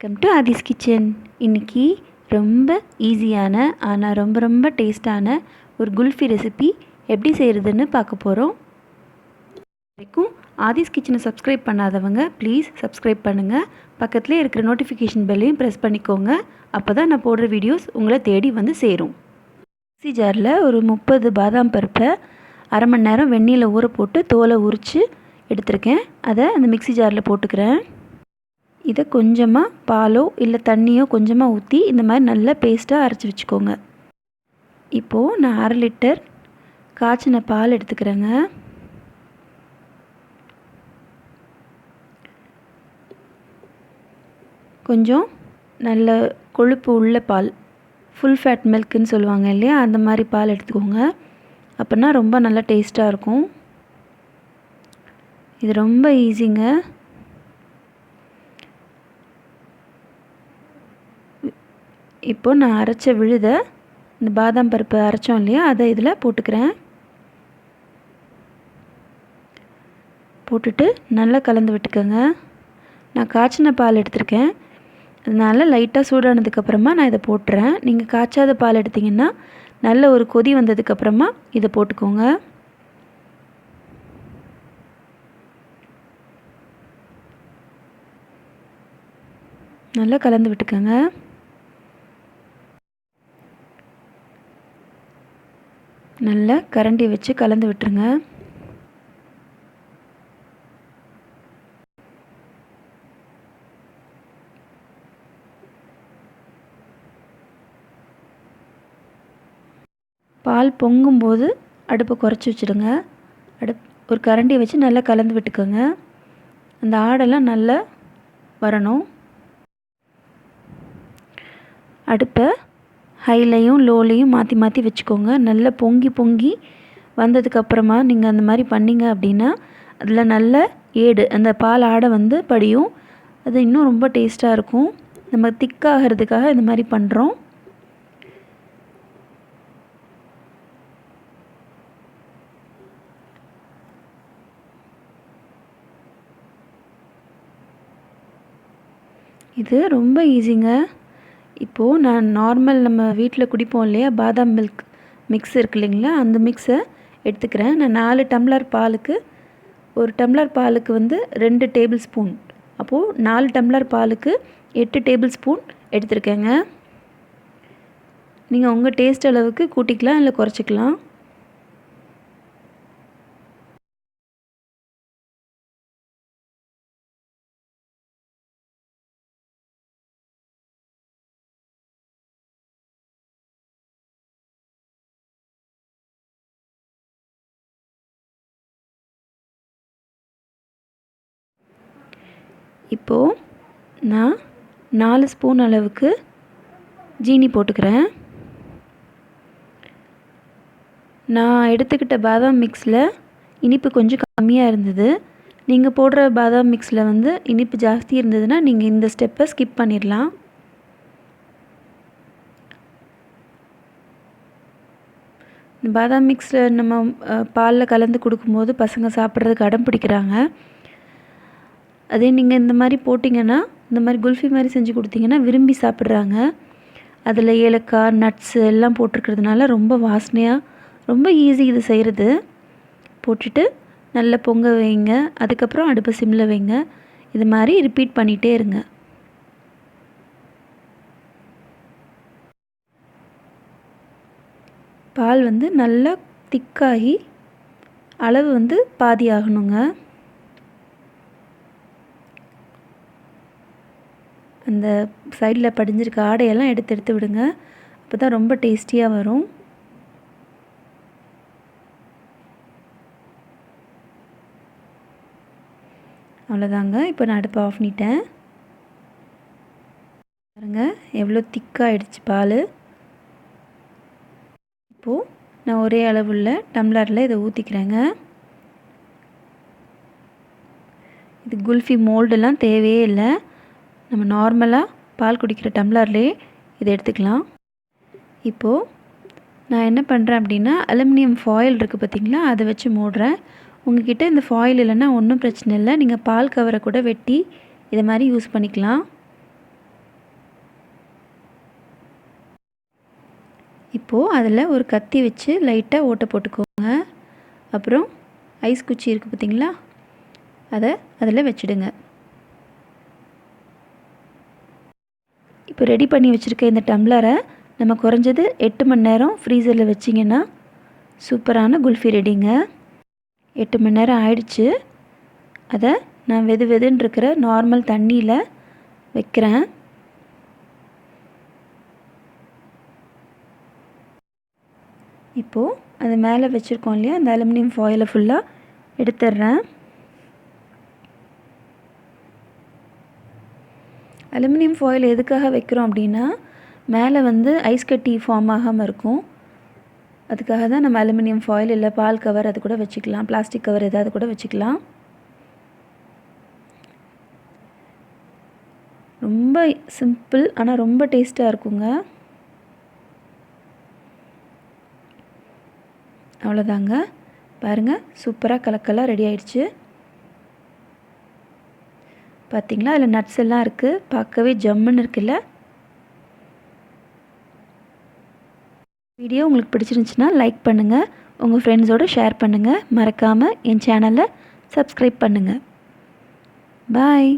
Welcome to Aadhi's kitchen. இன்றைக்கி ரொம்ப ஈஸியான ஆனால் ரொம்ப ரொம்ப டேஸ்டான ஒரு குல்ஃபி ரெசிபி எப்படி செய்கிறதுன்னு பார்க்க போகிறோம். வரைக்கும் ஆதிஸ் கிச்சனை சப்ஸ்கிரைப் பண்ணாதவங்க ப்ளீஸ் சப்ஸ்கிரைப் பண்ணுங்கள். பக்கத்துலேயே இருக்கிற நோட்டிஃபிகேஷன் பெல்லையும் ப்ரெஸ் பண்ணிக்கோங்க. அப்போ தான் நான் போடுற வீடியோஸ் உங்களை தேடி வந்து சேரும். மிக்ஸி ஜாரில் ஒரு 30 பாதாம் பருப்பை அரை மணி நேரம் வெந்நீரில் ஊற போட்டு தோலை உரித்து எடுத்திருக்கேன். அதை அந்த மிக்ஸி ஜாரில் போட்டுக்கிறேன். இதை கொஞ்சமாக பாலோ இல்லை தண்ணியோ கொஞ்சமாக ஊற்றி இந்த மாதிரி நல்லா பேஸ்ட்டாக அரைச்சி வச்சுக்கோங்க. இப்போது நான் 1/2 லிட்டர் காய்ச்சின பால் எடுத்துக்கிறேங்க. கொஞ்சம் நல்ல கொழுப்பு உள்ள பால், ஃபுல் ஃபேட் மில்க்குன்னு சொல்லுவாங்க இல்லையா, அந்த மாதிரி பால் எடுத்துக்கோங்க. அப்படின்னா ரொம்ப நல்லா டேஸ்ட்டாக இருக்கும். இது ரொம்ப ஈஸிங்க. இப்போது நான் அரைச்ச விழுதை, இந்த பாதாம் பருப்பு அரைச்சோம் இல்லையா, அதை இதில் போட்டுக்கிறேன். போட்டுட்டு நல்லா கலந்து விட்டுக்கோங்க. நான் காய்ச்சின பால் எடுத்திருக்கேன், அதனால் லைட்டாக சூடானதுக்கப்புறமா நான் இதை போட்டுறேன். நீங்கள் காய்ச்சாத பால் எடுத்திங்கன்னா நல்ல ஒரு கொதி வந்ததுக்கப்புறமா இதை போட்டுக்கோங்க. நல்லா கலந்து விட்டுக்கோங்க. நல்லா கரண்டி வச்சு கலந்து விட்டுருங்க. பால் பொங்கும்போது அடுப்பை குறைச்சி வச்சுடுங்க. ஒரு கரண்டி வச்சு நல்லா கலந்து விட்டுக்கோங்க. அந்த ஆடெல்லாம் நல்லா வரணும். அடுப்பை ஹைலையும் லோலையும் மாற்றி மாற்றி வச்சுக்கோங்க. நல்லா பொங்கி பொங்கி வந்ததுக்கப்புறமா நீங்கள் அந்த மாதிரி பண்ணிங்க அப்படின்னா அதில் நல்ல ஏடு, அந்த பால் ஆடை வந்து படியும். அது இன்னும் ரொம்ப டேஸ்ட்டாக இருக்கும். நம்ம திக்காகிறதுக்காக இந்த மாதிரி பண்ணுறோம். இது ரொம்ப ஈஸிங்க. இப்போது நான் நார்மல் நம்ம வீட்டில் குடிப்போம் இல்லையா, பாதாம் மில்க் மிக்ஸ் இருக்கு இல்லைங்களா, அந்த மிக்ஸை எடுத்துக்கிறேன். நான் 4 டம்ளர் பாலுக்கு, ஒரு டம்ளர் பாலுக்கு வந்து 2 டேபிள் ஸ்பூன், அப்போது 4 டம்ளர் பாலுக்கு 8 டேபிள் ஸ்பூன் எடுத்துருக்கேங்க. நீங்கள் உங்கள் டேஸ்ட் அளவுக்கு கூட்டிக்கலாம் இல்லை குறைச்சிக்கலாம். இப்போது நான் 4 ஸ்பூன் அளவுக்கு ஜீனி போட்டுக்கிறேன். நான் எடுத்துக்கிட்ட பாதாம் மிக்ஸில் இனிப்பு கொஞ்சம் கம்மியாக இருந்தது. நீங்கள் போடுற பாதாம் மிக்ஸில் வந்து இனிப்பு ஜாஸ்தி இருந்ததுன்னா நீங்கள் இந்த ஸ்டெப்பை ஸ்கிப் பண்ணிடலாம். பாதாம் மிக்ஸில் நம்ம பாலில் கலந்து கொடுக்கும்போது பசங்க சாப்பிட்றதுக்கு அடம் பிடிக்கிறாங்க. அதே நீங்கள் இந்த மாதிரி போட்டிங்கன்னா, இந்த மாதிரி குல்ஃபி மாதிரி செஞ்சு கொடுத்தீங்கன்னா விரும்பி சாப்பிட்றாங்க. அதில் ஏலக்காய், நட்ஸு எல்லாம் போட்டிருக்கிறதுனால ரொம்ப வாசனையாக, ரொம்ப ஈஸி இது செய்கிறது. போட்டுட்டு நல்லா பொங்க வைங்க. அதுக்கப்புறம் அடுப்பை சிம்மில் வைங்க. இது மாதிரி ரிப்பீட் பண்ணிகிட்டே இருங்க. பால் வந்து நல்லா திக்காகி அளவு வந்து பாதி ஆகணுங்க. அந்த சைடில் படிஞ்சிருக்க ஆடையெல்லாம் எடுத்து விடுங்க. அப்போ தான் ரொம்ப டேஸ்டியாக வரும். அவ்வளோதாங்க. இப்போ நான் அடுப்பை ஆஃப் பண்ணிட்டேன். பாருங்க எவ்வளோ திக்காகிடுச்சு பால். இப்போது நான் ஒரே அளவுள்ள டம்ளரில் இதை ஊற்றிக்கிறேங்க. இது குல்ஃபி மோல்டெல்லாம் தேவையே இல்லை. நம்ம நார்மலாக பால் குடிக்கிற டம்ளர்லேயே இதை எடுத்துக்கலாம். இப்போது நான் என்ன பண்ணுறேன் அப்படின்னா, அலுமினியம் ஃபாயில் இருக்குது பார்த்திங்களா, அதை வச்சு மூடுறேன். உங்கள்கிட்ட இந்த ஃபாயில் இல்லைன்னா ஒன்றும் பிரச்சனை இல்லை. நீங்கள் பால் கவரை கூட வெட்டி இதை மாதிரி யூஸ் பண்ணிக்கலாம். இப்போது அதில் ஒரு கத்தி வச்சு லைட்டாக ஓட்டை போட்டுக்கோங்க. அப்புறம் ஐஸ் குச்சி இருக்குது பார்த்திங்களா, அதை அதில் வச்சுடுங்க. இப்போ ரெடி பண்ணி வச்சுருக்க இந்த டம்ளரை நம்ம குறைஞ்சது 8 மணி நேரம் ஃப்ரீசரில் வச்சிங்கன்னா சூப்பரான குல்ஃபி ரெடிங்க. 8 மணி நேரம் ஆயிடுச்சு. அதை நான் வெது வெதுன்னு இருக்கிற நார்மல் தண்ணியில் வைக்கிறேன். இப்போது அது மேலே வச்சுருக்கோம் இல்லையா, அந்த அலுமினியம் ஃபாயிலை ஃபுல்லாக எடுத்துடுறேன். அலுமினியம் ஃபாயில் எதுக்காக வைக்கிறோம் அப்படின்னா, மேலே வந்து ஐஸ் கட்டி ஃபார்ம் ஆகாமல் இருக்கும். அதுக்காக தான் நம்ம அலுமினியம் ஃபாயில், இல்லை பால் கவர் அது கூட வச்சுக்கலாம், பிளாஸ்டிக் கவர் ஏதாவது கூட வச்சுக்கலாம். ரொம்ப சிம்பிள், ஆனால் ரொம்ப டேஸ்ட்டாக இருக்குங்க. அவ்வளோதாங்க, பாருங்கள் சூப்பராக கலக்கலாக ரெடி ஆயிடுச்சு. பார்த்திங்களா, அதில் நட்ஸ் எல்லாம் இருக்குது, பார்க்கவே ஜம்முன்னு இருக்குல்ல. வீடியோ உங்களுக்கு பிடிச்சிருந்துச்சின்னா லைக் பண்ணுங்கள், உங்கள் ஃப்ரெண்ட்ஸோடு ஷேர் பண்ணுங்கள், மறக்காமல் என் சேனலை சப்ஸ்கிரைப் பண்ணுங்கள். பாய்.